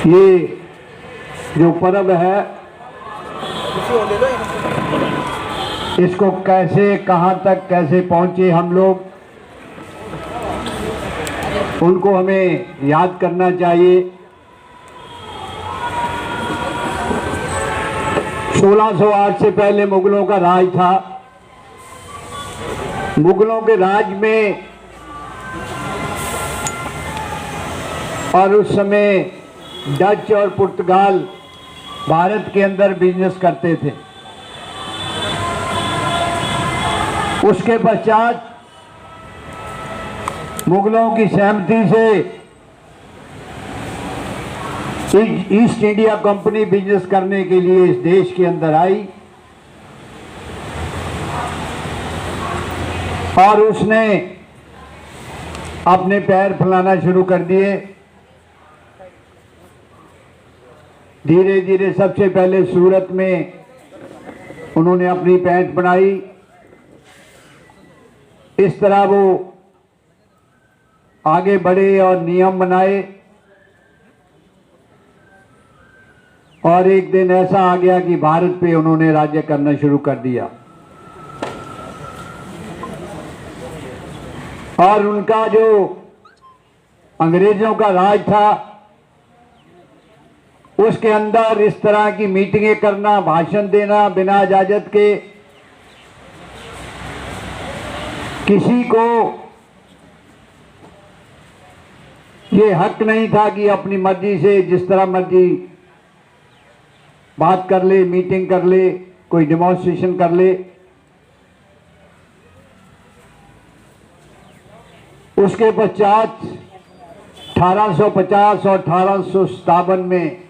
ये जो पर्व है इसको कैसे कहाँ तक कैसे पहुँचे हम लोग, उनको हमें याद करना चाहिए। 1608 से पहले मुगलों का राज था। मुगलों के राज में और उस समय डच और पुर्तगाल भारत के अंदर बिजनेस करते थे। उसके पश्चात मुगलों की सहमति से ईस्ट इंडिया कंपनी बिजनेस करने के लिए इस देश के अंदर आई और उसने अपने पैर फैलाना शुरू कर दिए। धीरे धीरे सबसे पहले सूरत में उन्होंने अपनी पैंट बनाई। इस तरह वो आगे बढ़े और नियम बनाए और एक दिन ऐसा आ गया कि भारत पे उन्होंने राज्य करना शुरू कर दिया। और उनका जो अंग्रेजों का राज था उसके अंदर इस तरह की मीटिंगें करना, भाषण देना बिना इजाजत के, किसी को ये हक नहीं था कि अपनी मर्जी से जिस तरह मर्जी बात कर ले, मीटिंग कर ले, कोई डेमोन्स्ट्रेशन कर ले। उसके पश्चात 1850 और 1857 में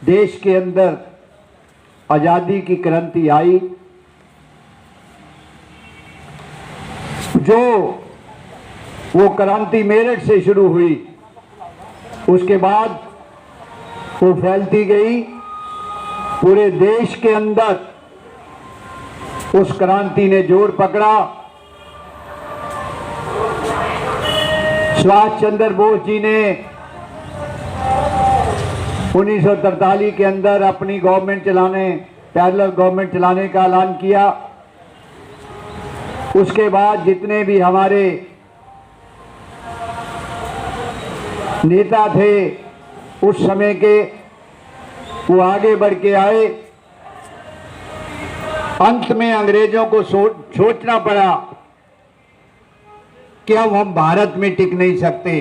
देश के अंदर आज़ादी की क्रांति आई, जो वो क्रांति मेरठ से शुरू हुई। उसके बाद वो फैलती गई पूरे देश के अंदर। उस क्रांति ने जोर पकड़ा। सुभाष चंद्र बोस जी ने 1943 के अंदर अपनी गवर्नमेंट चलाने, पैरेलल गवर्नमेंट चलाने का ऐलान किया। उसके बाद जितने भी हमारे नेता थे उस समय के, वो आगे बढ़ के आए। अंत में अंग्रेजों को सोचना पड़ा कि अब हम भारत में टिक नहीं सकते,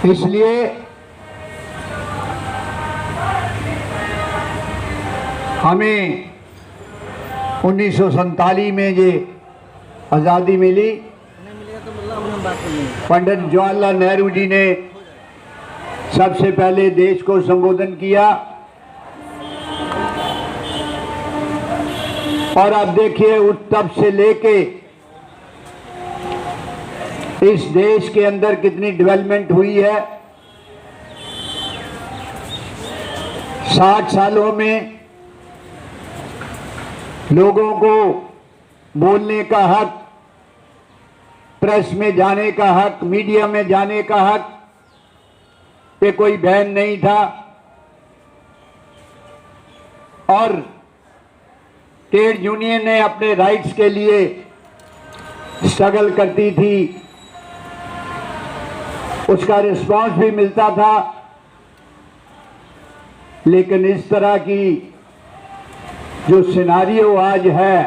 इसलिए हमें 1947 में ये आज़ादी मिली। पंडित जवाहरलाल नेहरू जी ने सबसे पहले देश को संबोधन किया और अब देखिए उस तब से लेके इस देश के अंदर कितनी डेवलपमेंट हुई है। 60 सालों में लोगों को बोलने का हक, प्रेस में जाने का हक, मीडिया में जाने का हक पे कोई बैन नहीं था और ट्रेड यूनियन ने अपने राइट्स के लिए स्ट्रगल करती थी, उसका रिस्पांस भी मिलता था। लेकिन इस तरह की जो सिनारियो आज है,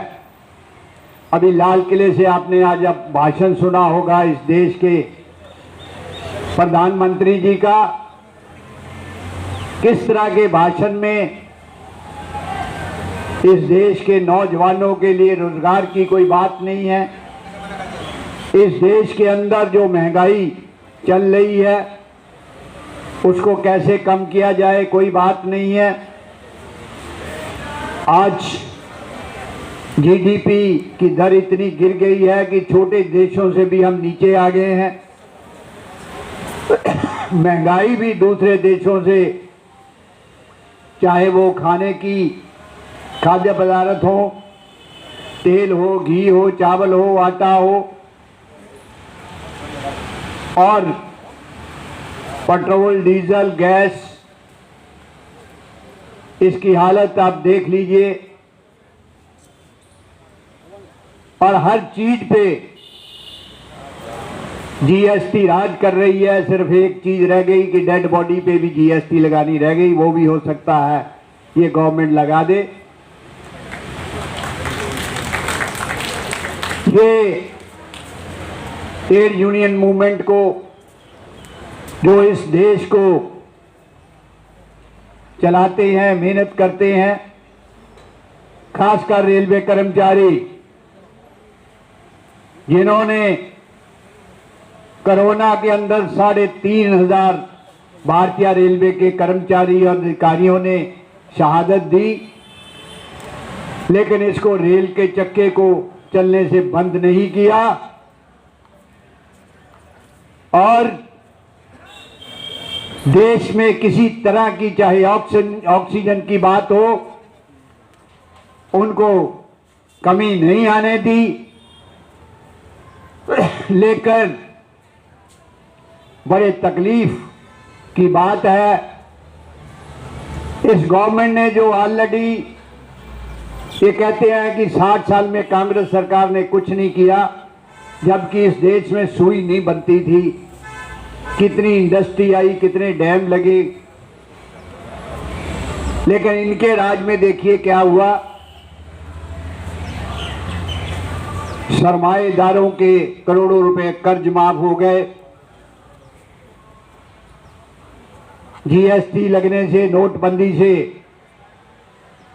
अभी लाल किले से आपने आज अब भाषण सुना होगा इस देश के प्रधानमंत्री जी का, किस तरह के भाषण में इस देश के नौजवानों के लिए रोजगार की कोई बात नहीं है। इस देश के अंदर जो महंगाई चल रही है उसको कैसे कम किया जाए, कोई बात नहीं है। आज जीडीपी की दर इतनी गिर गई है कि छोटे देशों से भी हम नीचे आ गए हैं। महंगाई भी दूसरे देशों से, चाहे वो खाने की खाद्य पदार्थ हो, तेल हो, घी हो, चावल हो, आटा हो, और पेट्रोल, डीजल, गैस, इसकी हालत आप देख लीजिए। और हर चीज पे जीएसटी राज कर रही है। सिर्फ एक चीज रह गई कि डेड बॉडी पे भी जीएसटी लगानी रह गई, वो भी हो सकता है ये गवर्नमेंट लगा दे। ये ट्रेड यूनियन मूवमेंट को, जो इस देश को चलाते हैं, मेहनत करते हैं, खासकर रेलवे कर्मचारी, जिन्होंने कोरोना के अंदर 3,500 भारतीय रेलवे के कर्मचारी और अधिकारियों ने शहादत दी, लेकिन इसको रेल के चक्के को चलने से बंद नहीं किया। और देश में किसी तरह की चाहे ऑक्सीजन की बात हो, उनको कमी नहीं आने दी। लेकिन बड़े तकलीफ की बात है, इस गवर्नमेंट ने जो ऑलरेडी ये कहते हैं कि 60 साल में कांग्रेस सरकार ने कुछ नहीं किया, जबकि इस देश में सुई नहीं बनती थी। कितनी इंडस्ट्री आई, कितने डैम लगे, लेकिन इनके राज में देखिए क्या हुआ। सरमाएदारों के करोड़ों रुपए कर्ज माफ हो गए, जीएसटी लगने से, नोटबंदी से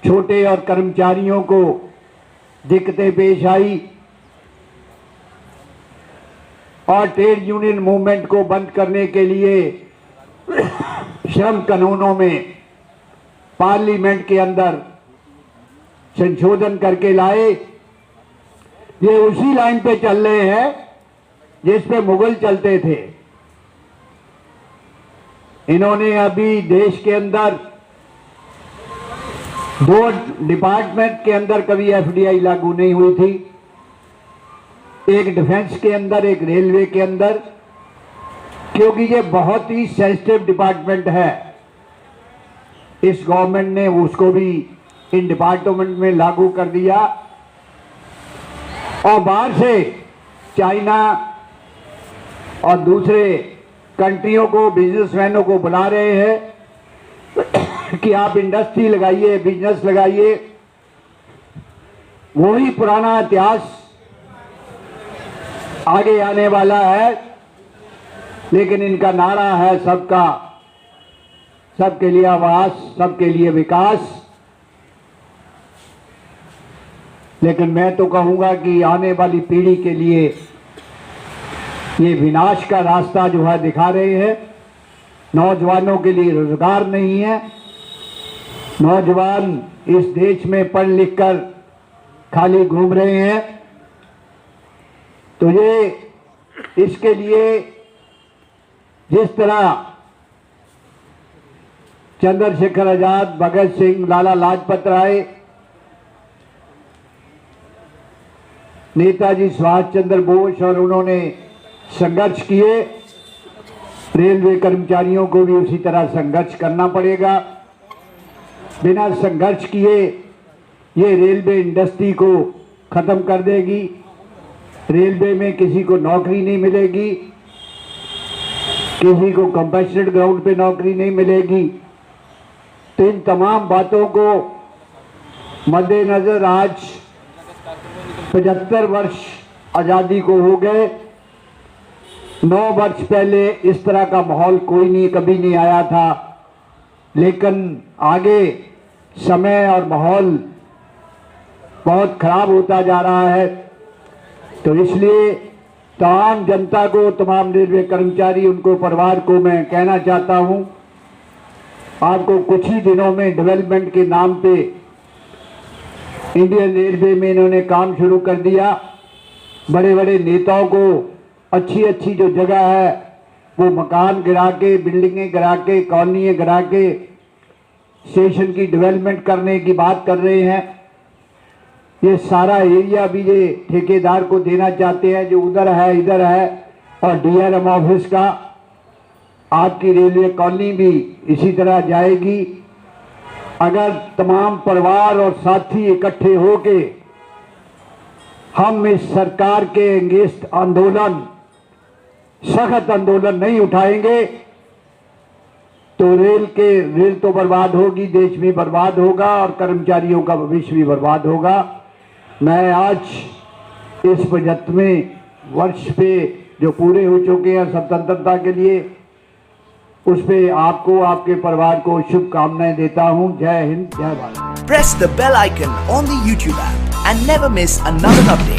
छोटे और कर्मचारियों को दिक्कतें पेश आई, और ट्रेड यूनियन मूवमेंट को बंद करने के लिए श्रम कानूनों में पार्लियामेंट के अंदर संशोधन करके लाए। ये उसी लाइन पे चल रहे हैं जिस पे मुगल चलते थे। इन्होंने अभी देश के अंदर 2 डिपार्टमेंट के अंदर कभी एफडीआई लागू नहीं हुई थी, एक डिफेंस के अंदर, एक रेलवे के अंदर, क्योंकि ये बहुत ही सेंसिटिव डिपार्टमेंट है। इस गवर्नमेंट ने उसको भी इन डिपार्टमेंट में लागू कर दिया, और बाहर से चाइना और दूसरे कंट्रियों को, बिजनेसमैनों को बुला रहे हैं कि आप इंडस्ट्री लगाइए, बिजनेस लगाइए। वही पुराना इतिहास आगे आने वाला है, लेकिन इनका नारा है सबका, सबके लिए आवास, सबके लिए विकास। लेकिन मैं तो कहूंगा कि आने वाली पीढ़ी के लिए ये विनाश का रास्ता जो है दिखा रहे हैं। नौजवानों के लिए रोजगार नहीं है, नौजवान इस देश में पढ़ लिख कर खाली घूम रहे हैं। तो ये इसके लिए जिस तरह चंद्रशेखर आजाद, भगत सिंह, लाला लाजपत राय, नेताजी सुभाष चंद्र बोस, और उन्होंने संघर्ष किए, रेलवे कर्मचारियों को भी उसी तरह संघर्ष करना पड़ेगा। बिना संघर्ष किए ये रेलवे इंडस्ट्री को खत्म कर देगी, रेलवे में किसी को नौकरी नहीं मिलेगी, किसी को कंपैशनेट ग्राउंड पे नौकरी नहीं मिलेगी। तो इन तमाम बातों को मद्देनजर आज 75 वर्ष आज़ादी को हो गए। 9 वर्ष पहले इस तरह का माहौल कोई नहीं, कभी नहीं आया था, लेकिन आगे समय और माहौल बहुत खराब होता जा रहा है। तो इसलिए तमाम जनता को, तमाम रेलवे कर्मचारी, उनको परिवार को मैं कहना चाहता हूं, आपको कुछ ही दिनों में डेवलपमेंट के नाम पे इंडियन रेलवे में इन्होंने काम शुरू कर दिया। बड़े बड़े नेताओं को अच्छी अच्छी जो जगह है वो मकान गिरा के, बिल्डिंगें गिरा के, कॉलोनियाँ गिरा के स्टेशन की डेवलपमेंट करने की बात कर रहे हैं। ये सारा एरिया भी ये ठेकेदार को देना चाहते हैं, जो उधर है, इधर है, और डीआरएम ऑफिस का। आपकी रेलवे कॉलोनी भी इसी तरह जाएगी। अगर तमाम परिवार और साथी इकट्ठे होके हम इस सरकार के अगेंस्ट आंदोलन, सख्त आंदोलन नहीं उठाएंगे तो रेल तो बर्बाद होगी, देश भी बर्बाद होगा और कर्मचारियों का भविष्य भी बर्बाद होगा। मैं आज इस 75वें वर्ष पे जो पूरे हो चुके हैं स्वतंत्रता के लिए, उस पे आपको, आपके परिवार को शुभकामनाएं देता हूं। जय हिंद, जय Bharat. Press the bell icon on the YouTube app and never miss another update.